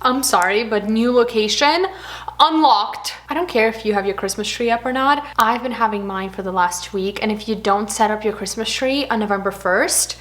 I'm sorry, but new location unlocked. I don't care if you have your Christmas tree up or not. I've been having mine for the last week, and if you don't set up your Christmas tree on November 1st,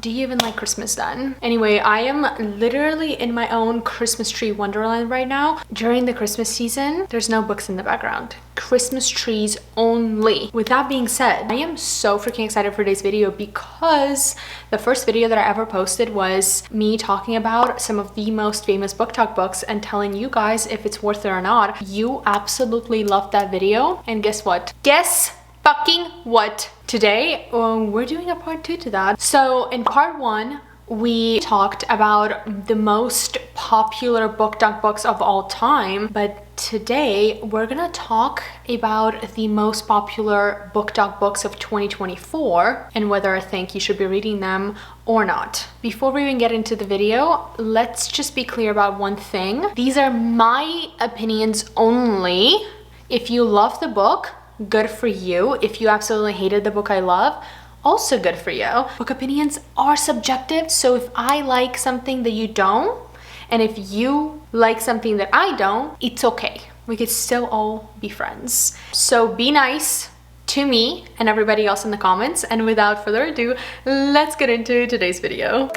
do you even like Christmas then? Anyway, I am literally in my own Christmas tree wonderland right now. During the Christmas season, there's no books in the background. Christmas trees only. With that being said, I am so freaking excited for today's video because the first video that I ever posted was me talking about some of the most famous Booktok books and telling you guys if it's worth it or not. You absolutely loved that video, and guess what? Guess fucking what? Today, we're doing a part 2 to that. So in part 1, we talked about the most popular Booktok books of all time, but today we're gonna talk about the most popular Booktok books of 2024 and whether I think you should be reading them or not. Before we even get into the video, let's just be clear about one thing. These are my opinions only. If you love the book, good for you. If you absolutely hated the book I love, also good for you. Book opinions are subjective, so if I like something that you don't, and if you like something that I don't, it's okay. We could still all be friends. So be nice to me and everybody else in the comments, and without further ado, let's get into today's video.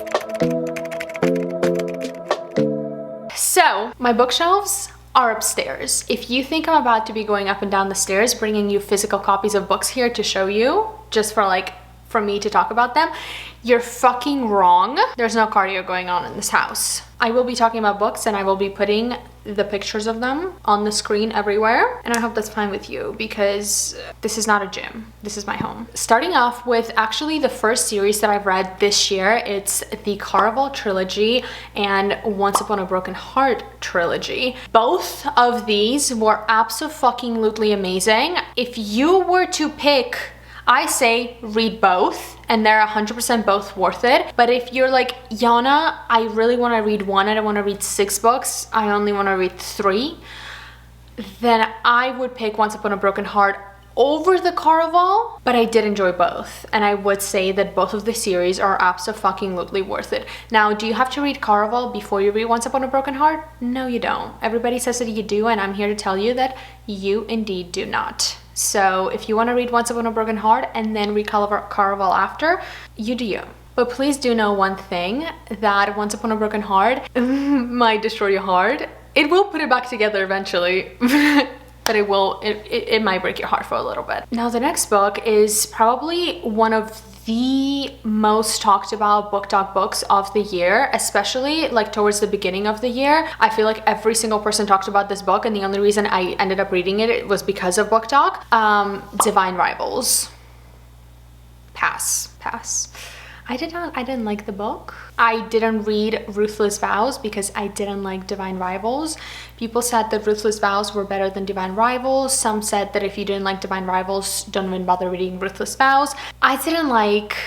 So, my bookshelves are upstairs. If you think I'm about to be going up and down the stairs bringing you physical copies of books here to show you, just for me to talk about them, you're fucking wrong. There's no cardio going on in this house. I will be talking about books and I will be putting the pictures of them on the screen everywhere, and I hope that's fine with you because this is not a gym. This is my home. Starting off with actually the first series that I've read this year, it's the Garber trilogy and Once Upon a Broken Heart trilogy. Both of these were absolutely amazing. If you were to pick, I say read both, and they're 100% both worth it. But if you're like, Yana, I really want to read one, I don't want to read 6 books, I only want to read 3, then I would pick Once Upon a Broken Heart over the Garber, but I did enjoy both. And I would say that both of the series are absolutely worth it. Now, do you have to read Garber before you read Once Upon a Broken Heart? No, you don't. Everybody says that you do, and I'm here to tell you that you indeed do not. So if you want to read Once Upon a Broken Heart and then read Garber after, you do you. But please do know one thing, that Once Upon a Broken Heart might destroy your heart. It will put it back together eventually. But it might break your heart for a little bit. Now the next book is probably one of the most talked about Booktok books of the year, especially like towards the beginning of the year. I feel like every single person talked about this book, and the only reason I ended up reading it was because of Booktok. Divine Rivals. Pass. I didn't like the book. I didn't read Ruthless Vows because I didn't like Divine Rivals. People said that Ruthless Vows were better than Divine Rivals. Some said that if you didn't like Divine Rivals, don't even bother reading Ruthless Vows. I didn't like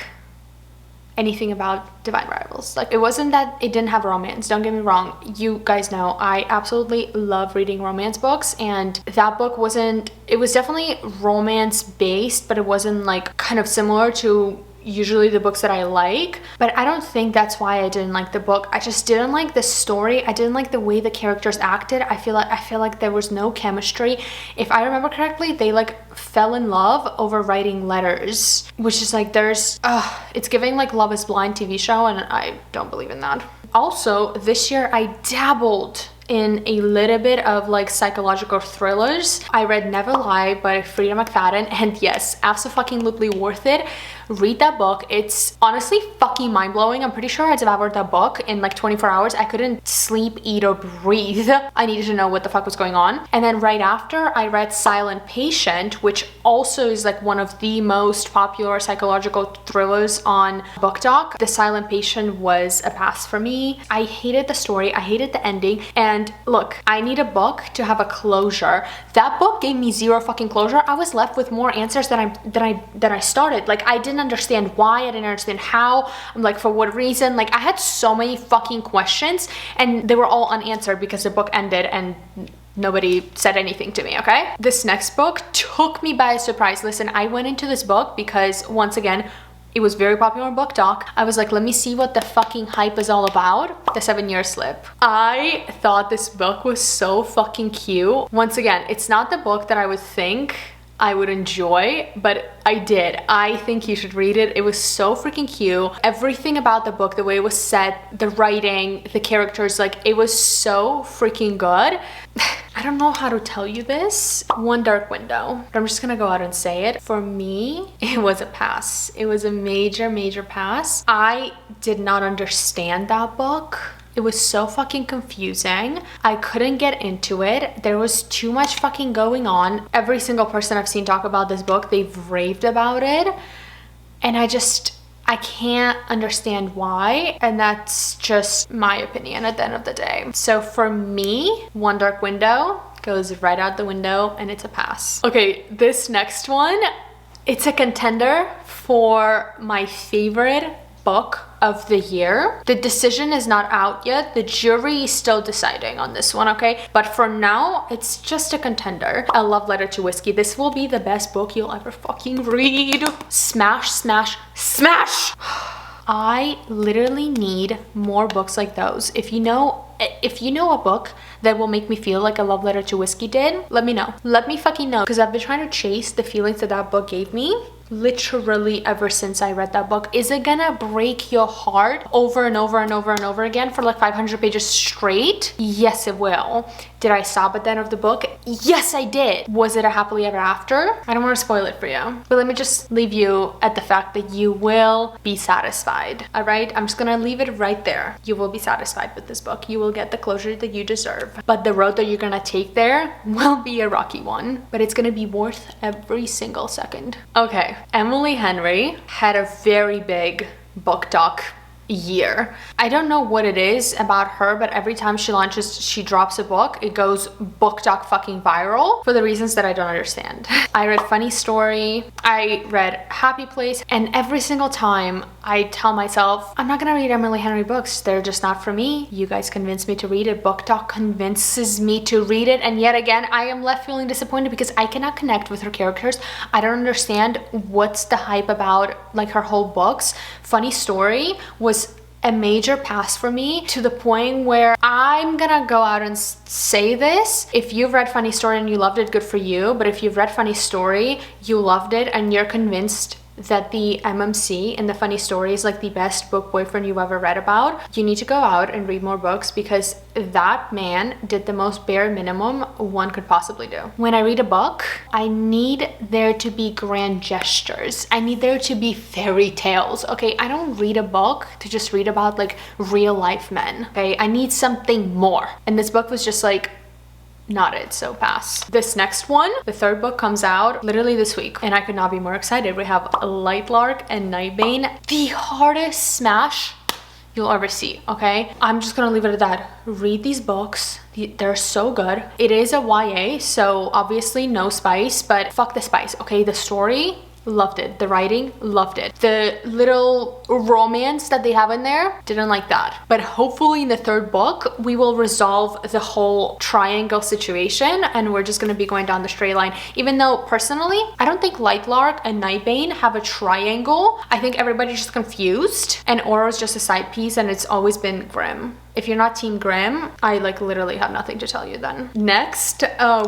anything about Divine Rivals. Like, it wasn't that it didn't have romance, don't get me wrong. You guys know I absolutely love reading romance books, and that book wasn't, it was definitely romance based, but it wasn't like kind of similar to usually the books that I like. But I don't think that's why I didn't like the book. I just didn't like the story. I didn't like the way the characters acted. I feel like there was no chemistry. If I remember correctly, they like fell in love over writing letters, which is like, it's giving like Love is Blind TV show, and I don't believe in that. Also, this year I dabbled in a little bit of like psychological thrillers. I read Never Lie by Frida McFadden, and yes, absolutely worth it. Read that book. It's honestly fucking mind-blowing. I'm pretty sure I devoured that book in like 24 hours. I couldn't sleep, eat, or breathe. I needed to know what the fuck was going on. And then right after, I read Silent Patient, which also is like one of the most popular psychological thrillers on Booktok. The Silent Patient was a pass for me. I hated the story. I hated the ending. And look, I need a book to have a closure. That book gave me zero fucking closure. I was left with more answers than I started. Like, I didn't understand why, I didn't understand how, I'm like, for what reason. Like, I had so many fucking questions, and they were all unanswered because the book ended and nobody said anything to me, okay? This next book took me by surprise. Listen, I went into this book because, once again, It was very popular on Booktok. I was like, let me see what the fucking hype is all about. The 7-Year Slip. I thought this book was so fucking cute. Once again, it's not the book that I would think I would enjoy, but I did. I think you should read it. It was so freaking cute. Everything about the book, the way it was set, the writing, the characters, like it was so freaking good. I don't know how to tell you this. One dark window. But I'm just gonna go out and say it. For me, it was a pass. It was a major, major pass. I did not understand that book. It was so fucking confusing. I couldn't get into it. There was too much fucking going on. Every single person I've seen talk about this book, they've raved about it. And I can't understand why. And that's just my opinion at the end of the day. So for me, One Dark Window goes right out the window and it's a pass. Okay, this next one, it's a contender for my favorite book of the year. The decision is not out yet. The jury is still deciding on this one, okay? But for now, it's just a contender. A Love Letter to Whiskey. This will be the best book you'll ever fucking read. Smash, smash, smash! I literally need more books like those. If you know a book that will make me feel like A Love Letter to Whiskey did, let me know. Let me fucking know, because I've been trying to chase the feelings that that book gave me literally ever since I read that book. Is it gonna break your heart over and over and over and over again for like 500 pages straight? Yes, it will. Did I sob at the end of the book? Yes, I did. Was it a happily ever after? I don't want to spoil it for you, but let me just leave you at the fact that you will be satisfied. All right, I'm just gonna leave it right there. You will be satisfied with this book. You will get the closure that you deserve, but the road that you're gonna take there will be a rocky one, but it's gonna be worth every single second. Okay, Emily Henry had a very big Booktok year. I don't know what it is about her, but every time she drops a book, it goes Booktok fucking viral for the reasons that I don't understand. I read Funny Story, I read Happy Place, and every single time I tell myself, I'm not gonna read Emily Henry books. They're just not for me. You guys convince me to read it. Booktok convinces me to read it, and yet again, I am left feeling disappointed because I cannot connect with her characters. I don't understand what's the hype about like her whole books. Funny Story was a major pass for me, to the point where I'm gonna go out and say this. If you've read Funny Story and you loved it, good for you. But if you've read Funny Story, you loved it, and you're convinced that the MMC in the Funny Story is like the best book boyfriend you've ever read about, you need to go out and read more books, because that man did the most bare minimum one could possibly do. When I read a book, I need there to be grand gestures. I need there to be fairy tales, okay? I don't read a book to just read about like real life men, okay? I need something more. And this book was just like, not it, so pass. This next one, the third book, comes out literally this week, and I could not be more excited. We have Lightlark and Nightbane, the hardest smash you'll ever see, okay? I'm just gonna leave it at that. Read these books. They're so good. It is a YA, so obviously no spice, but fuck the spice, okay? The story, loved it. The writing, loved it. The little romance that they have in there, didn't like that. But hopefully in the third book, we will resolve the whole triangle situation, and we're just gonna be going down the straight line. Even though personally, I don't think Lightlark and Nightbane have a triangle. I think everybody's just confused, and Aura's just a side piece, and it's always been Grimm. If you're not Team Grimm, I like literally have nothing to tell you then. Next,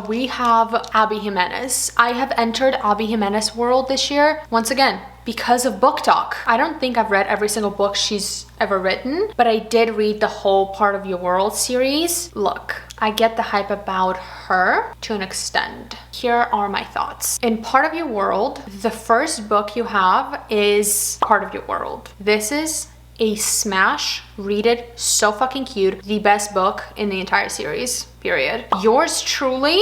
we have Abby Jimenez. I have entered Abby Jimenez world this year, once again, because of Booktok. I don't think I've read every single book she's ever written, but I did read the whole Part of Your World series. Look, I get the hype about her to an extent. Here are my thoughts. In Part of Your World, the first book you have is Part of Your World. This is a smash. Read it, so fucking cute. The best book in the entire series, period. Yours truly,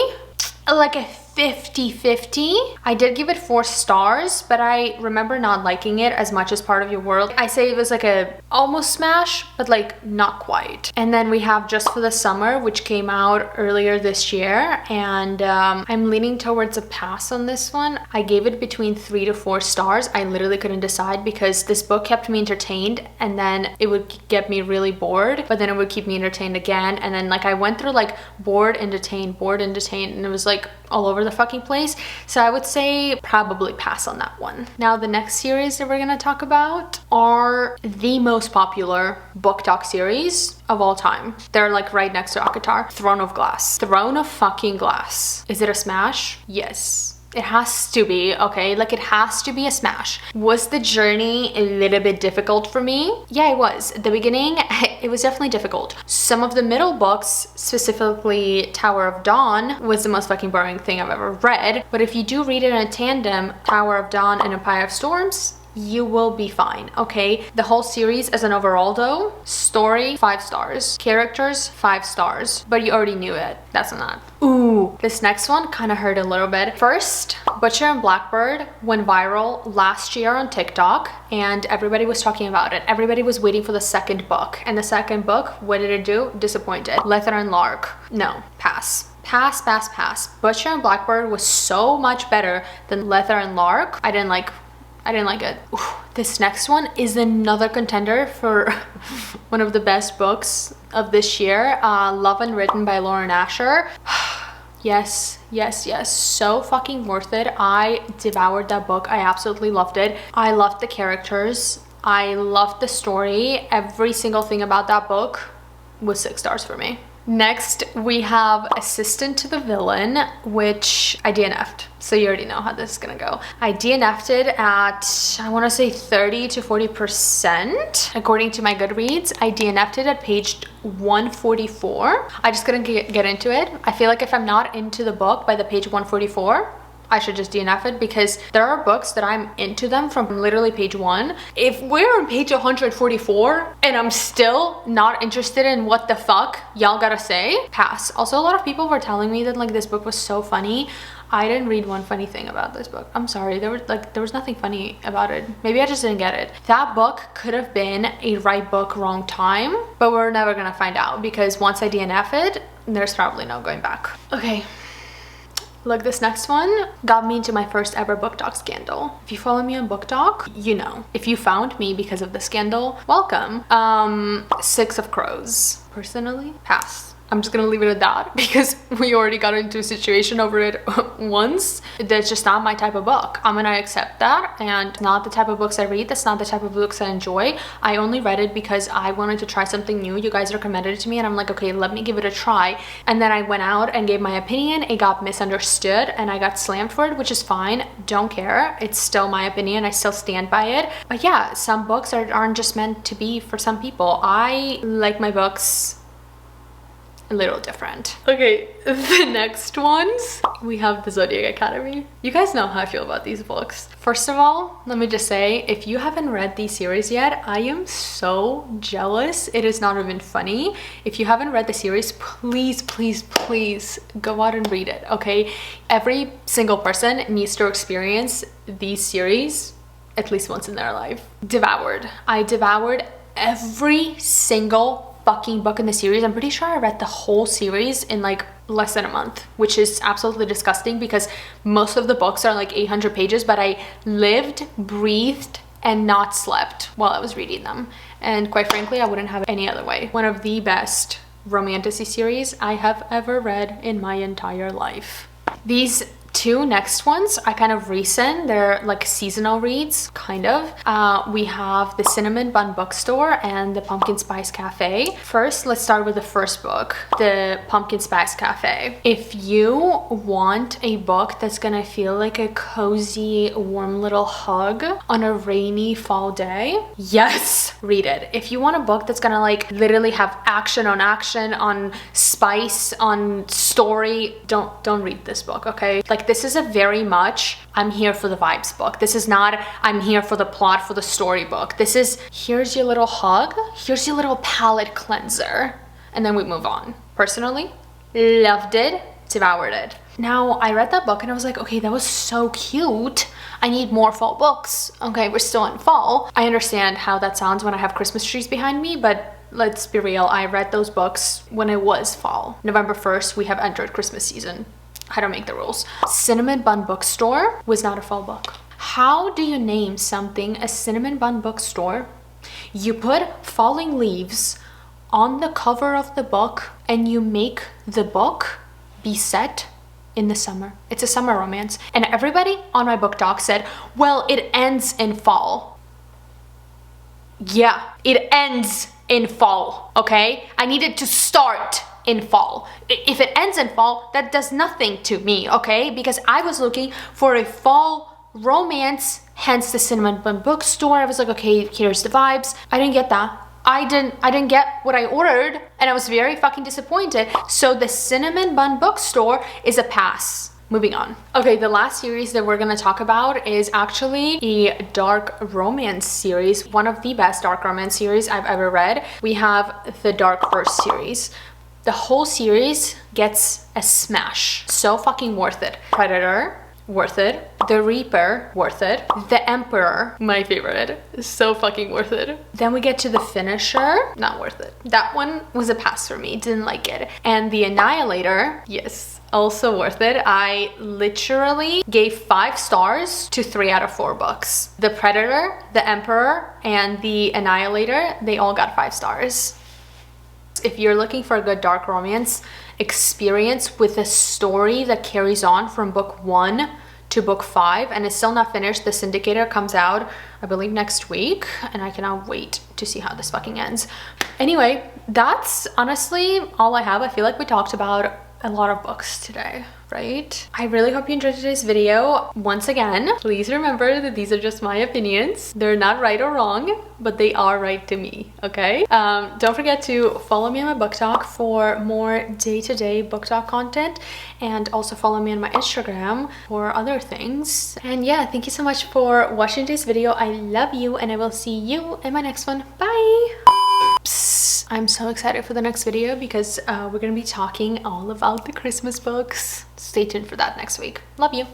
like a 50-50. I did give it 4 stars, but I remember not liking it as much as Part of Your World. I say it was like a almost smash, but like not quite. And then we have Just for the Summer, which came out earlier this year, and I'm leaning towards a pass on this one. I gave it between 3 to 4 stars. I literally couldn't decide, because this book kept me entertained, and then it would get me really bored, but then it would keep me entertained again, and then like I went through like bored, entertained, and it was like all over the the fucking place. So I would say probably pass on that one. Now the next series that we're gonna talk about are the most popular Booktok series of all time. They're like right next to Akatar. Throne of Glass. Throne of fucking Glass. Is it a smash? Yes. It has to be, okay? Like, it has to be a smash. Was the journey a little bit difficult for me? Yeah, it was. At the beginning, it was definitely difficult. Some of the middle books, specifically Tower of Dawn, was the most fucking boring thing I've ever read. But if you do read it in a tandem, Tower of Dawn and Empire of Storms, you will be fine, okay? The whole series as an overall though, story, 5 stars. Characters, 5 stars. But you already knew it. That's not. Ooh, this next one kind of hurt a little bit. First, Butcher and Blackbird went viral last year on TikTok and everybody was talking about it. Everybody was waiting for the second book. And the second book, what did it do? Disappointed. Leather and Lark. No, pass. Pass, pass, pass. Butcher and Blackbird was so much better than Leather and Lark. I didn't like it. Ooh, this next one is another contender for one of the best books of this year. Love Unwritten by Lauren Asher. Yes, yes, yes. So fucking worth it. I devoured that book. I absolutely loved it. I loved the characters. I loved the story. Every single thing about that book was 6 stars for me. Next, we have Assistant to the Villain, which I DNF'd. So you already know how this is gonna go. I DNF'd it at, I wanna say 30 to 40%. According to my Goodreads, I DNF'd it at page 144. I just couldn't get into it. I feel like if I'm not into the book by the page 144, I should just DNF it, because there are books that I'm into them from literally page 1. If we're on page 144 and I'm still not interested in what the fuck y'all gotta say, pass. Also, a lot of people were telling me that like this book was so funny. I didn't read one funny thing about this book. I'm sorry, there was nothing funny about it. Maybe I just didn't get it. That book could have been a right book, wrong time, but we're never gonna find out, because once I DNF it, there's probably no going back. Okay. Look, this next one got me into my first ever Booktok scandal. If you follow me on Booktok, you know. If you found me because of the scandal, welcome. 6 of Crows. Personally, pass. I'm just gonna leave it at that, because we already got into a situation over it once. That's just not my type of book. I'm gonna accept that, and not the type of books I read. That's not the type of books I enjoy. I only read it because I wanted to try something new. You guys recommended it to me and I'm like, okay, let me give it a try. And then I went out and gave my opinion. It got misunderstood and I got slammed for it, which is fine. Don't care. It's still my opinion. I still stand by it. But yeah, some books aren't just meant to be for some people. I like my books a little different. Okay, the next ones, we have the Zodiac Academy. You guys know how I feel about these books. First of all, let me just say, if you haven't read these series yet, I am so jealous. It is not even funny. If you haven't read the series, please, please, please go out and read it, okay? Every single person needs to experience these series at least once in their life. Devoured. I devoured every single fucking book in the series. I'm pretty sure I read the whole series in like less than a month, which is absolutely disgusting because most of the books are like 800 pages, but I lived, breathed, and not slept while I was reading them. And quite frankly, I wouldn't have it any other way. One of the best romantasy series I have ever read in my entire life. These 2 next ones are kind of recent. They're like seasonal reads, kind of. We have the Cinnamon Bun Bookstore and the Pumpkin Spice Cafe. First, let's start with the first book, the Pumpkin Spice Cafe. If you want a book that's gonna feel like a cozy, warm little hug on a rainy fall day, yes, read it. If you want a book that's gonna like literally have action on spice, on story, don't read this book, okay? Like, this is a very much I'm here for the vibes book. This is not I'm here for the plot, for the story book. This is here's your little hug, here's your little palate cleanser, and then we move on. Personally, loved it, devoured it. Now, I read that book and I was like, okay, that was so cute. I need more fall books. Okay, we're still in fall. I understand how that sounds when I have Christmas trees behind me, but let's be real, I read those books when it was fall. November 1st, we have entered Christmas season. I don't make the rules. Cinnamon Bun Bookstore was not a fall book. How do you name something a Cinnamon Bun Bookstore? You put falling leaves on the cover of the book and you make the book be set in the summer. It's a summer romance. And everybody on my Booktok said, well, it ends in fall. Yeah, it ends in fall, okay? I need it to start in fall. If it ends in fall, that does nothing to me, okay? Because I was looking for a fall romance, hence the Cinnamon Bun Bookstore. I was like, okay, here's the vibes. I didn't get that. I didn't get what I ordered, and I was very fucking disappointed. So the Cinnamon Bun Bookstore is a pass. Moving on. Okay, the last series that we're gonna talk about is actually a dark romance series, one of the best dark romance series I've ever read. We have the Dark Verse series. The whole series gets a smash. So fucking worth it. Predator, worth it. The Reaper, worth it. The Emperor, my favorite, so fucking worth it. Then we get to the Finisher, not worth it. That one was a pass for me, didn't like it. And the Annihilator, yes, also worth it. I literally gave 5 stars to 3 out of 4 books. The Predator, the Emperor, and the Annihilator, they all got 5 stars. If you're looking for a good dark romance experience with a story that carries on from book 1 to book 5 and is still not finished, The Syndicator comes out, I believe, next week, and I cannot wait to see how this fucking ends. Anyway, that's honestly all I have. I feel like we talked about a lot of books today, right? I really hope you enjoyed today's video. Once again, please remember that these are just my opinions. They're not right or wrong, but they are right to me, okay? Don't forget to follow me on my Booktok for more day-to-day Booktok content, and also follow me on my Instagram for other things. And yeah, thank you so much for watching this video. I love you, and I will see you in my next one. Bye! I'm so excited for the next video because we're gonna be talking all about the Christmas books. Stay tuned for that next week. Love you.